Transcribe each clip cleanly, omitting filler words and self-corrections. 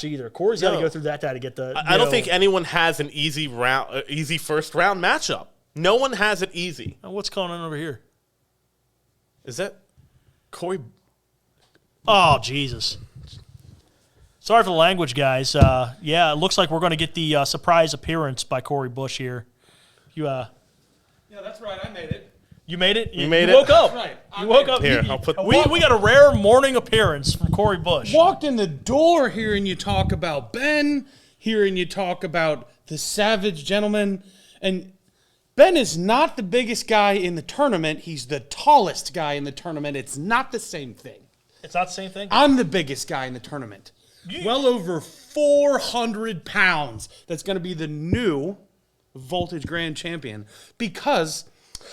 either. Cory's got to go through that to get the. I don't think anyone has an easy first round matchup. No one has it easy. What's going on over here? Is that Cory? Oh, Jesus. Sorry for the language, guys. Yeah, it looks like we're going to get the surprise appearance by Cory Bush here. Yeah, that's right. I made it. You made it? You made it? Woke up. That's right. You woke up. Here, I'll put. We got a rare morning appearance from Cory Bush. Walked in the door hearing you talk about Ben, hearing you talk about the Savage Gentleman, and Ben is not the biggest guy in the tournament. He's the tallest guy in the tournament. It's not the same thing. It's not the same thing? I'm the biggest guy in the tournament. Well over 400 pounds. That's going to be the new Voltage Grand Champion because,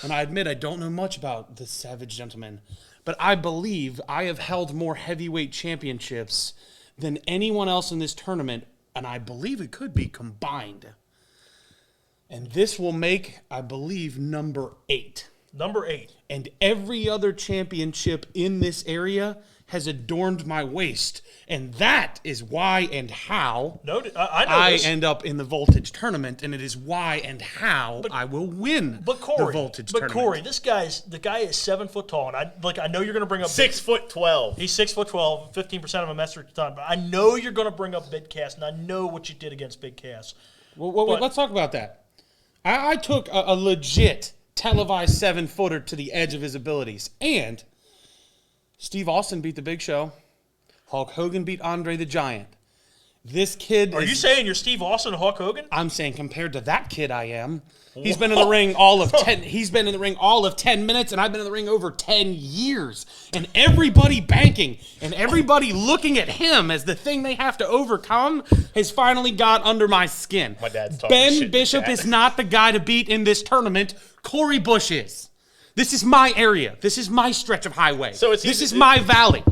and I admit I don't know much about the Savage Gentleman, but I believe I have held more heavyweight championships than anyone else in this tournament, and I believe it could be combined. And this will make, I believe, number 8. Number 8. And every other championship in this area has adorned my waist. And that is why and how I end up in the Voltage tournament, and it is why and how I will win the Voltage tournament. But Cory, the guy is 7 foot tall, and I know you're going to bring up 6'12". He's 6'12", 15% of a metric ton. But I know you're going to bring up Big Cass, and I know what you did against Big Cass. Well, let's talk about that. I took a legit televised 7-footer to the edge of his abilities, and Steve Austin beat the Big Show. Hulk Hogan beat Andre the Giant. This kid Are you saying you're Steve Austin and Hulk Hogan? I'm saying compared to that kid I am. He's been in the ring all of 10 minutes, and I've been in the ring over 10 years. And everybody banking and everybody looking at him as the thing they have to overcome has finally got under my skin. My dad's talking Ben shit, Bishop Dad. is not the guy to beat in this tournament. Cory Bush is. This is my area. This is my stretch of highway. This is my valley.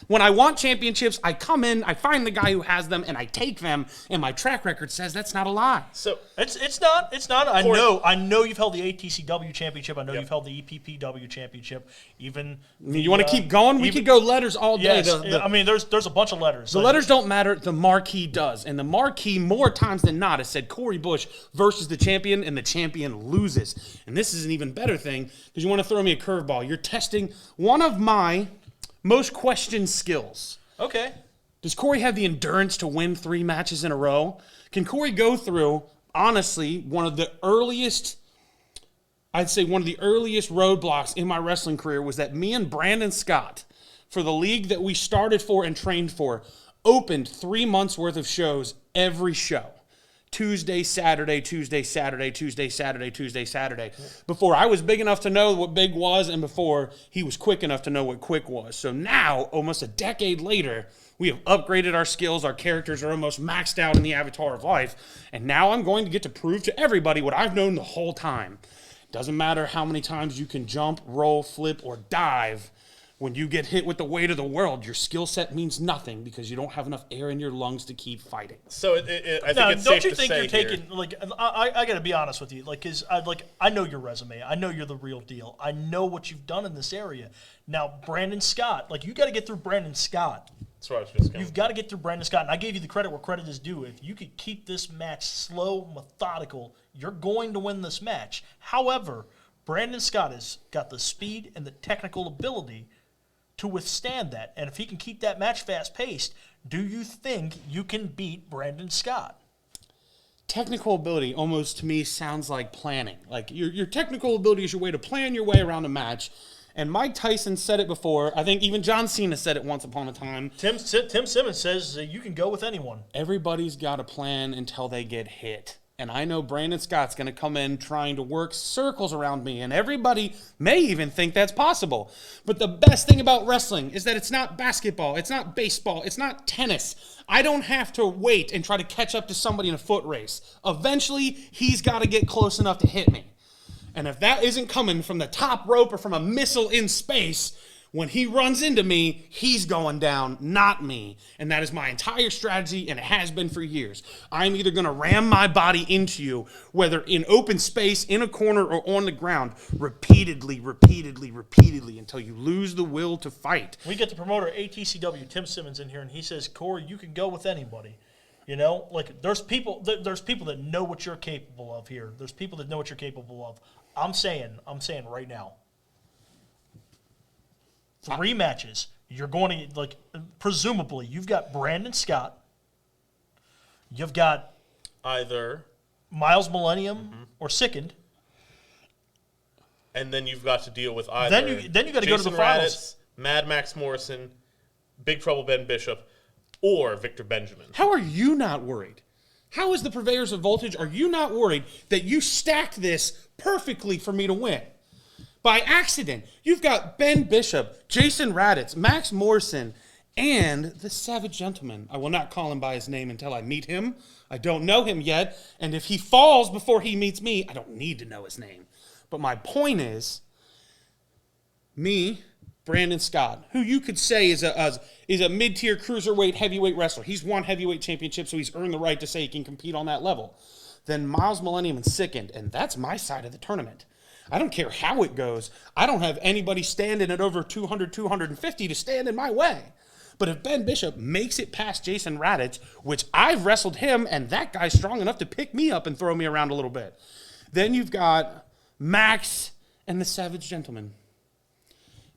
When I want championships, I come in, I find the guy who has them, and I take them, and my track record says that's not a lie. So it's not. I know you've held the ATCW championship. I know you've held the EPPW championship. Even you want to keep going? We could go letters all day. Yes, there's a bunch of letters. The letters don't matter. The marquee does, and the marquee more times than not has said Cory Bush versus the champion, and the champion loses. And this is an even better thing because you want to throw me a curveball. You're testing one of my most questioned skills. Okay. Does Cory have the endurance to win 3 matches in a row? Can Cory go through, honestly, one of the earliest roadblocks in my wrestling career was that me and Brandon Scott, for the league that we started for and trained for, opened 3 months worth of shows every show. Tuesday, Saturday, Tuesday, Saturday, Tuesday, Saturday, Tuesday, Saturday. Before I was big enough to know what big was and before he was quick enough to know what quick was. So now, almost a decade later, we have upgraded our skills. Our characters are almost maxed out in the Avatar of Life. And now I'm going to get to prove to everybody what I've known the whole time. Doesn't matter how many times you can jump, roll, flip, or dive. When you get hit with the weight of the world, your skill set means nothing because you don't have enough air in your lungs to keep fighting. So I think it's don't safe you to think say you're taking here. I got to be honest with you, because I know your resume, I know you're the real deal, I know what you've done in this area. Now Brandon Scott, you got to get through Brandon Scott. That's what I was just going. You've got to get through Brandon Scott, and I gave you the credit where credit is due. If you could keep this match slow, methodical, you're going to win this match. However, Brandon Scott has got the speed and the technical ability to withstand that. And if he can keep that match fast-paced, do you think you can beat Brandon Scott? Technical ability almost to me sounds like planning. Like your technical ability is your way to plan your way around a match. And Mike Tyson said it before. I think even John Cena said it once upon a time. Tim Simmons says you can go with anyone. Everybody's got a plan until they get hit. And I know Brandon Scott's going to come in trying to work circles around me, and everybody may even think that's possible. But the best thing about wrestling is that it's not basketball, it's not baseball, it's not tennis. I don't have to wait and try to catch up to somebody in a foot race. Eventually, he's got to get close enough to hit me. And if that isn't coming from the top rope or from a missile in space, When he runs into me, he's going down, not me. And that is my entire strategy, and it has been for years. I'm either going to ram my body into you, whether in open space, in a corner, or on the ground, repeatedly, until you lose the will to fight. We get the promoter ATCW, Tim Simmons, in here, and he says, Cory, you can go with anybody. You know, like there's people that know what you're capable of here. There's people that know what you're capable of. I'm saying right now, 3 matches. You're going to, like, presumably, you've got Brandon Scott. You've got either Miles Millennium or Sickened. And then you've got to deal with either. Then you got to go to the finals. Raditz, Mad Max Morrison, Big Trouble Ben Bishop, or Victor Benjamin. How are you not worried? How is the purveyors of voltage, are you not worried that you stacked this perfectly for me to win? By accident, you've got Ben Bishop, Jason Raditz, Max Morrison, and the Savage Gentleman. I will not call him by his name until I meet him. I don't know him yet, and if he falls before he meets me, I don't need to know his name. But my point is, me, Brandon Scott, who you could say is a mid-tier cruiserweight heavyweight wrestler. He's won heavyweight championships, so he's earned the right to say he can compete on that level. Then Miles Millennium and Sickened, and that's my side of the tournament. I don't care how it goes. I don't have anybody standing at over 200, 250 to stand in my way. But if Ben Bishop makes it past Jason Raditz, which I've wrestled him, and that guy's strong enough to pick me up and throw me around a little bit, then you've got Max and the Savage Gentleman.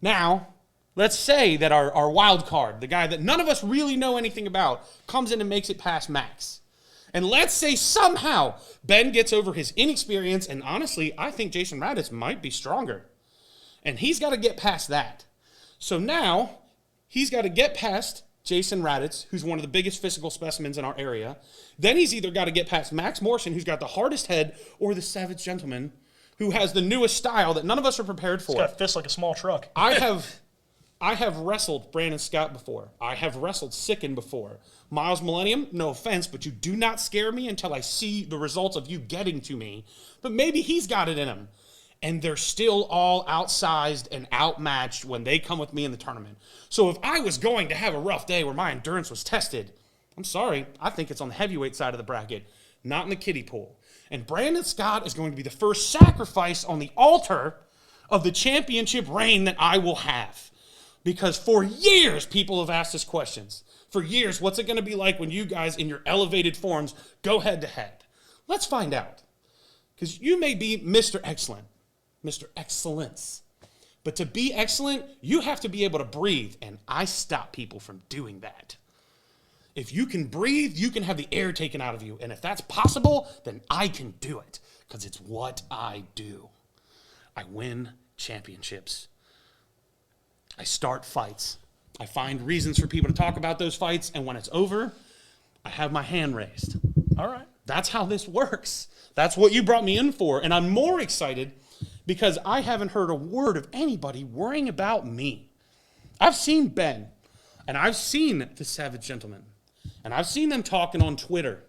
Now, let's say that our wild card, the guy that none of us really know anything about, comes in and makes it past Max. And let's say somehow Ben gets over his inexperience, and honestly, I think Jason Raditz might be stronger. And he's got to get past that. So now, he's got to get past Jason Raditz, who's one of the biggest physical specimens in our area. Then he's either got to get past Max Morrison, who's got the hardest head, or the Savage Gentleman, who has the newest style that none of us are prepared for. He's got a fist like a small truck. I have wrestled Brandon Scott before. I have wrestled Sickened before. Miles Millennium, no offense, but you do not scare me until I see the results of you getting to me. But maybe he's got it in him. And they're still all outsized and outmatched when they come with me in the tournament. So if I was going to have a rough day where my endurance was tested, I'm sorry, I think it's on the heavyweight side of the bracket, not in the kiddie pool. And Brandon Scott is going to be the first sacrifice on the altar of the championship reign that I will have. Because for years, people have asked us questions. For years, what's it going to be like when you guys, in your elevated forms, go head-to-head? Let's find out. Because you may be Mr. Excellent, Mr. Excellence. But to be excellent, you have to be able to breathe, and I stop people from doing that. If you can breathe, you can have the air taken out of you. And if that's possible, then I can do it, because it's what I do. I win championships. I start fights. I find reasons for people to talk about those fights, and when it's over, I have my hand raised. All right. That's how this works. That's what you brought me in for, and I'm more excited because I haven't heard a word of anybody worrying about me. I've seen Ben, and I've seen the Savage Gentleman, and I've seen them talking on Twitter,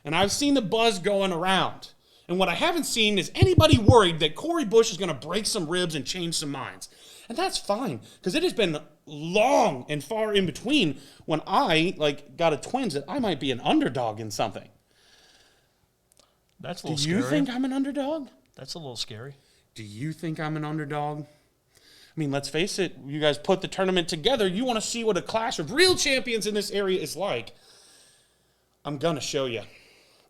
and I've seen the buzz going around. And what I haven't seen is anybody worried that Cory Bush is going to break some ribs and change some minds. And that's fine, because it has been long and far in between when I got a twinge that I might be an underdog in something. That's a little Do scary. you think I'm an underdog? That's a little scary. Do you think I'm an underdog? I mean, let's face it, you guys put the tournament together. You want to see what a clash of real champions in this area is like. I'm going to show you.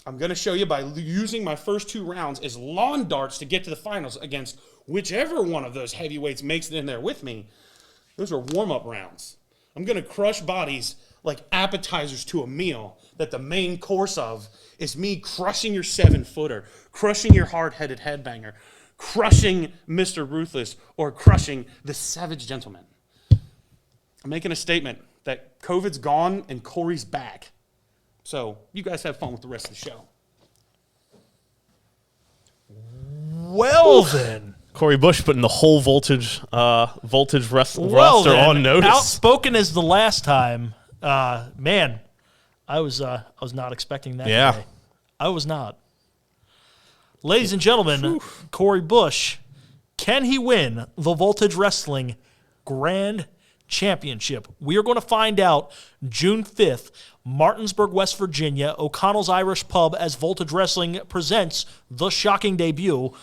I'm going to show you by using my first 2 rounds as lawn darts to get to the finals against whichever one of those heavyweights makes it in there with me. Those are warm-up rounds. I'm going to crush bodies like appetizers to a meal that the main course of is me crushing your 7-footer, crushing your hard-headed headbanger, crushing Mr. Ruthless, or crushing the Savage Gentleman. I'm making a statement that COVID's gone and Cory's back. So you guys have fun with the rest of the show. Well, then. Cory Bush putting the whole voltage roster Then, on notice. Outspoken as the last time. Man, I was not expecting that Yeah. today. I was not. Ladies and gentlemen, Cory Bush, can he win the Voltage Wrestling Grand Championship. We are going to find out June 5th, Martinsburg, West Virginia, O'Connell's Irish Pub as Voltage Wrestling presents the shocking debut